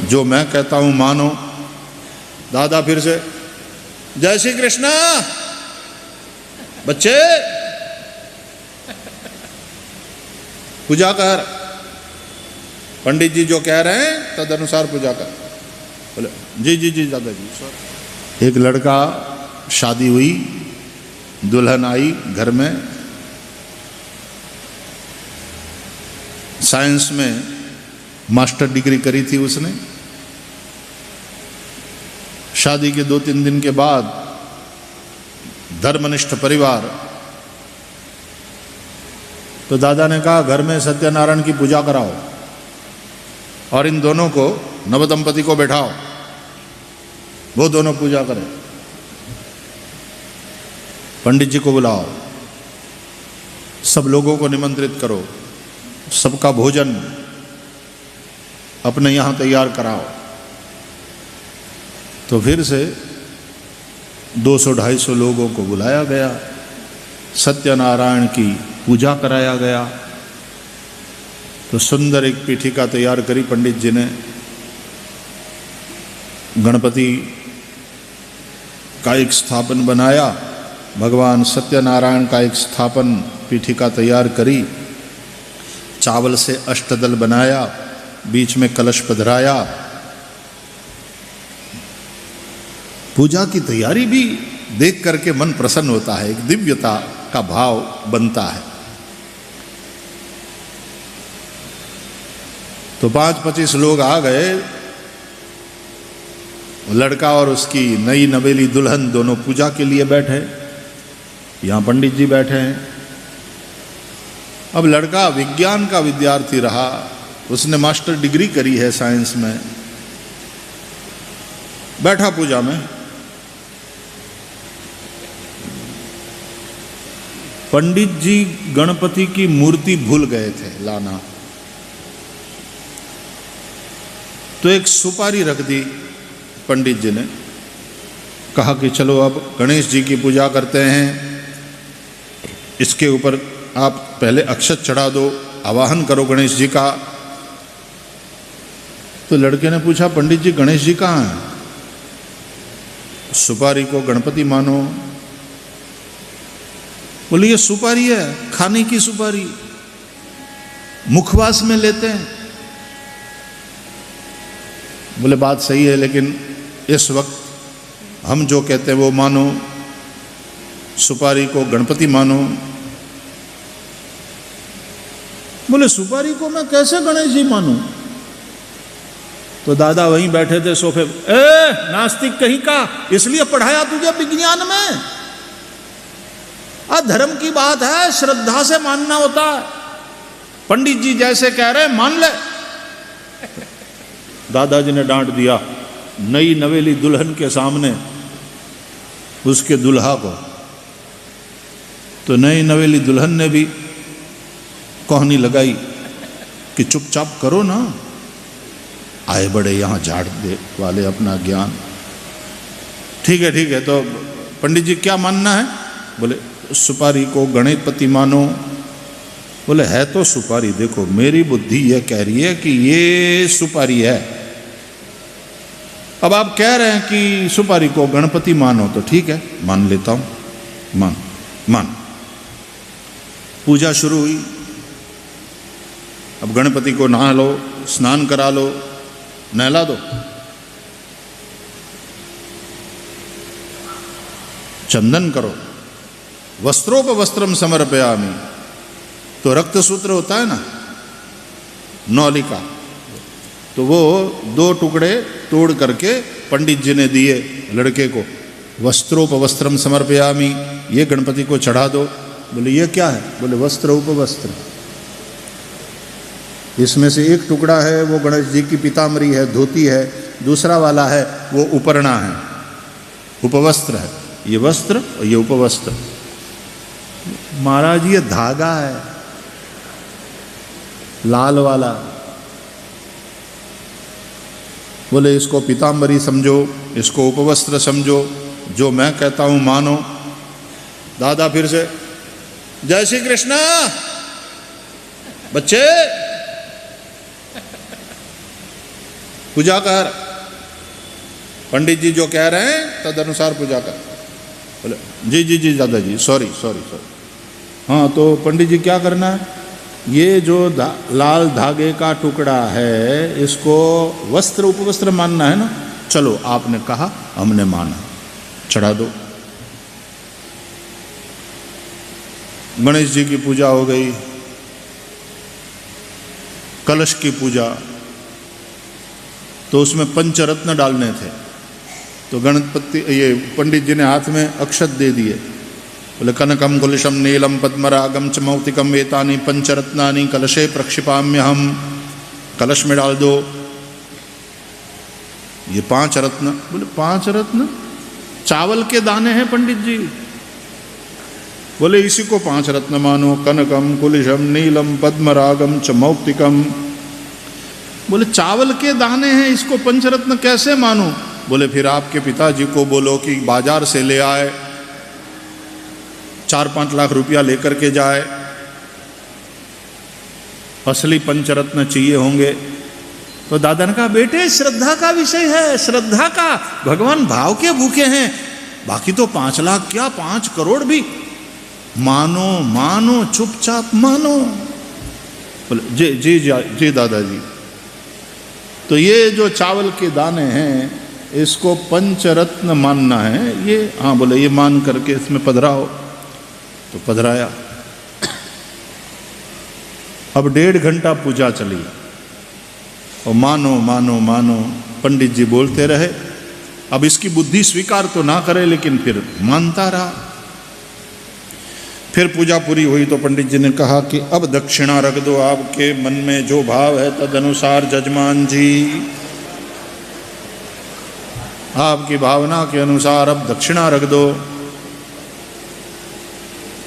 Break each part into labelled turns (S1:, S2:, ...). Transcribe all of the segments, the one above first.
S1: जो मैं कहता हूं मानो। दादा फिर से, जय श्री कृष्ण बच्चे, पूजा कर। पंडित जी जो कह रहे हैं तद अनुसार पूजा कर। बोले जी जी जी दादाजी। एक लड़का, शादी हुई, दुल्हन आई घर में, साइंस में मास्टर डिग्री करी थी उसने। शादी के 2-3 दिन के बाद धर्मनिष्ठ परिवार, तो दादा ने कहा घर में सत्यनारायण की पूजा कराओ और इन दोनों को, नवदंपति को बैठाओ, वो दोनों पूजा करें। पंडित जी को बुलाओ, सब लोगों को निमंत्रित करो, सबका भोजन अपने यहाँ तैयार कराओ। तो फिर से 200-250 लोगों को बुलाया गया, सत्यनारायण की पूजा कराया गया। तो सुंदर एक पीठिका तैयार करी पंडित जी ने, गणपति का एक स्थापन बनाया, भगवान सत्यनारायण का एक स्थापन पीठिका तैयार करी, चावल से अष्टदल बनाया, बीच में कलश पधराया। पूजा की तैयारी भी देख करके मन प्रसन्न होता है, एक दिव्यता का भाव बनता है। तो 5-25 लोग आ गए, लड़का और उसकी नई नवेली दुल्हन दोनों पूजा के लिए बैठे, यहाँ पंडित जी बैठे हैं। अब लड़का विज्ञान का विद्यार्थी रहा, उसने मास्टर डिग्री करी है साइंस में, बैठा पूजा में। पंडित जी गणपति की मूर्ति भूल गए थे लाना, तो एक सुपारी रख दी पंडित जी ने, कहा कि चलो अब गणेश जी की पूजा करते हैं, इसके ऊपर आप पहले अक्षत चढ़ा दो, आवाहन करो गणेश जी का। तो लड़के ने पूछा, पंडित जी गणेश जी कहाँ हैं? सुपारी को गणपति मानो। बोले ये सुपारी है, खाने की सुपारी, मुखवास में लेते हैं। बोले बात सही है, लेकिन इस वक्त हम जो कहते हैं वो मानो, सुपारी को गणपति मानो। बोले सुपारी को मैं कैसे गणेश जी मानूं? तो दादा वहीं बैठे थे सोफे, नास्तिक कहीं का, इसलिए पढ़ाया तुझे विज्ञान में? धर्म की बात है, श्रद्धा से मानना होता है। पंडित जी जैसे कह रहे हैं मान ले। दादाजी ने डांट दिया नई नवेली दुल्हन के सामने उसके दुल्हा को। तो नई नवेली दुल्हन ने भी कोहनी लगाई कि चुपचाप करो ना, आए बड़े यहाँ झाड़ दे वाले अपना ज्ञान। ठीक है, तो पंडित जी क्या मानना है? बोले सुपारी को गणपति मानो। बोले है तो सुपारी, देखो मेरी बुद्धि यह कह रही है कि ये सुपारी है, अब आप कह रहे हैं कि सुपारी को गणपति मानो, तो ठीक है मान लेता हूं, मान। पूजा शुरू हुई। अब गणपति को नहा लो, स्नान करा लो, नहला दो, चंदन करो, वस्त्रोपवस्त्रम समर्पयामि। तो रक्त सूत्र होता है ना, नौलिका, तो वो 2 टुकड़े तोड़ करके पंडित जी ने दिए लड़के को। वस्त्रोपवस्त्रम समर्पयामि, ये गणपति को चढ़ा दो। बोले ये क्या है? बोले वस्त्र उपवस्त्र। इसमें से एक टुकड़ा है वो गणेश जी की पीताम्बरी है, धोती है, दूसरा वाला है वो उपरणा है, उपवस्त्र है। ये वस्त्र और ये उपवस्त्र। महाराज ये धागा है लाल वाला। बोले इसको पीताम्बरी समझो, इसको उपवस्त्र समझो, जो मैं कहता हूं मानो। दादा फिर से, जय श्री कृष्ण बच्चे। पूजा कर, पंडित जी जो कह रहे हैं तद अनुसार पूजा कर। बोले जी जी जी दादाजी, सॉरी सॉरी सॉरी। हाँ तो पंडित जी क्या करना है, ये जो लाल धागे का टुकड़ा है इसको वस्त्र उपवस्त्र मानना है ना, चलो आपने कहा हमने माना, चढ़ा दो। गणेश जी की पूजा हो गई, कलश की पूजा, तो उसमें पंचरत्न डालने थे, तो गणपति ये पंडित जी ने हाथ में अक्षत दे दिए। बोले कनकम कुलिशम नीलम पद्मरागम च मौक्तिकम एतानि पंचरत्नानि कलशे प्रक्षिपाम्यहम, कलश में डाल दो ये 5 रत्न। बोले 5 रत्न, चावल के दाने हैं पंडित जी। बोले इसी को 5 रत्न मानो, कनकम कुलिशम नीलम पद्मरागम च मौक्तिकम। बोले चावल के दाने हैं, इसको पंचरत्न कैसे मानो? बोले फिर आपके पिताजी को बोलो कि बाजार से ले आए, 4-5 लाख रुपया लेकर के जाए, असली पंचरत्न चाहिए होंगे। तो दादा ने कहा बेटे श्रद्धा का विषय है, श्रद्धा का, भगवान भाव के भूखे हैं, बाकी तो 5 लाख क्या 5 करोड़ भी मानो मानो, चुपचाप मानो। बोले जी जी जी दादाजी। तो ये जो चावल के दाने हैं इसको पंचरत्न मानना है ये। हाँ बोले ये मान करके इसमें पधराओ। तो पधराया। अब 1.5 घंटा पूजा चली और मानो मानो मानो पंडित जी बोलते रहे। अब इसकी बुद्धि स्वीकार तो ना करे लेकिन फिर मानता रहा। फिर पूजा पूरी हुई तो पंडित जी ने कहा कि अब दक्षिणा रख दो, आपके मन में जो भाव है तद अनुसार जजमान जी, आपकी भावना के अनुसार अब दक्षिणा रख दो।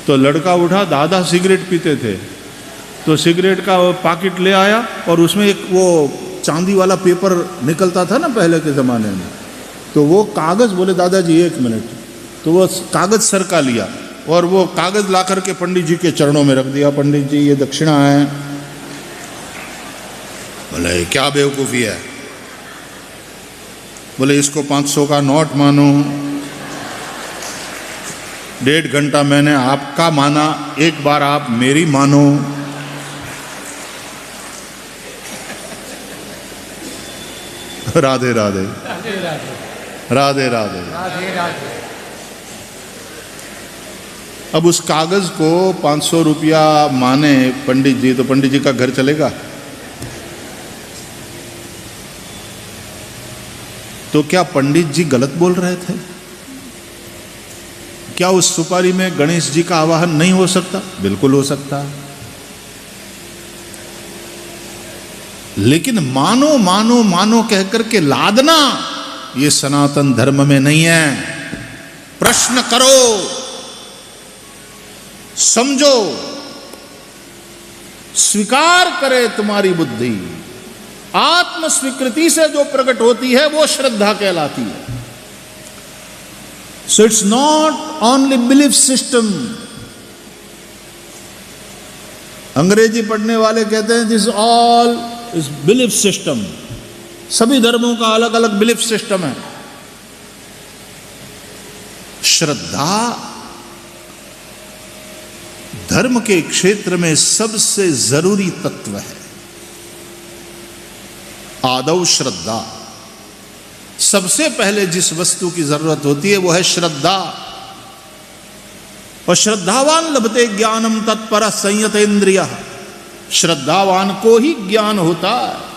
S1: तो लड़का उठा, दादा सिगरेट पीते थे तो सिगरेट का वो पैकेट ले आया और उसमें एक वो चांदी वाला पेपर निकलता था ना पहले के ज़माने में, तो वो कागज़, बोले दादाजी 1 मिनट, तो वो कागज़ सर का लिया और वो कागज़ ला करके पंडित जी के चरणों में रख दिया। पंडित जी ये दक्षिणा है। बोले क्या बेवकूफ़ी है। बोले इसको 500 का नोट मानो। 1.5 घंटा मैंने आपका माना, एक बार आप मेरी मानो। राधे राधे राधे राधे। अब उस कागज को 500 रुपया माने पंडित जी, तो पंडित जी का घर चलेगा? तो क्या पंडित जी गलत बोल रहे थे? क्या उस सुपारी में गणेश जी का आवाहन नहीं हो सकता? बिल्कुल हो सकता। लेकिन मानो मानो मानो कहकर के लादना ये सनातन धर्म में नहीं है। प्रश्न करो, समझो, स्वीकार करे तुम्हारी बुद्धि। आत्म स्वीकृति से जो प्रकट होती है वो श्रद्धा कहलाती है। So it's not only belief system. अंग्रेजी पढ़ने वाले कहते हैं this all is belief system. सभी धर्मों का अलग अलग बिलीफ सिस्टम है। श्रद्धा धर्म के क्षेत्र में सबसे जरूरी तत्व है। आदौ श्रद्धा, सबसे पहले जिस वस्तु की जरूरत होती है वो है श्रद्धा। और श्रद्धावान लभते ज्ञानम तत्पर संयत इंद्रिय। श्रद्धावान को ही ज्ञान होता है।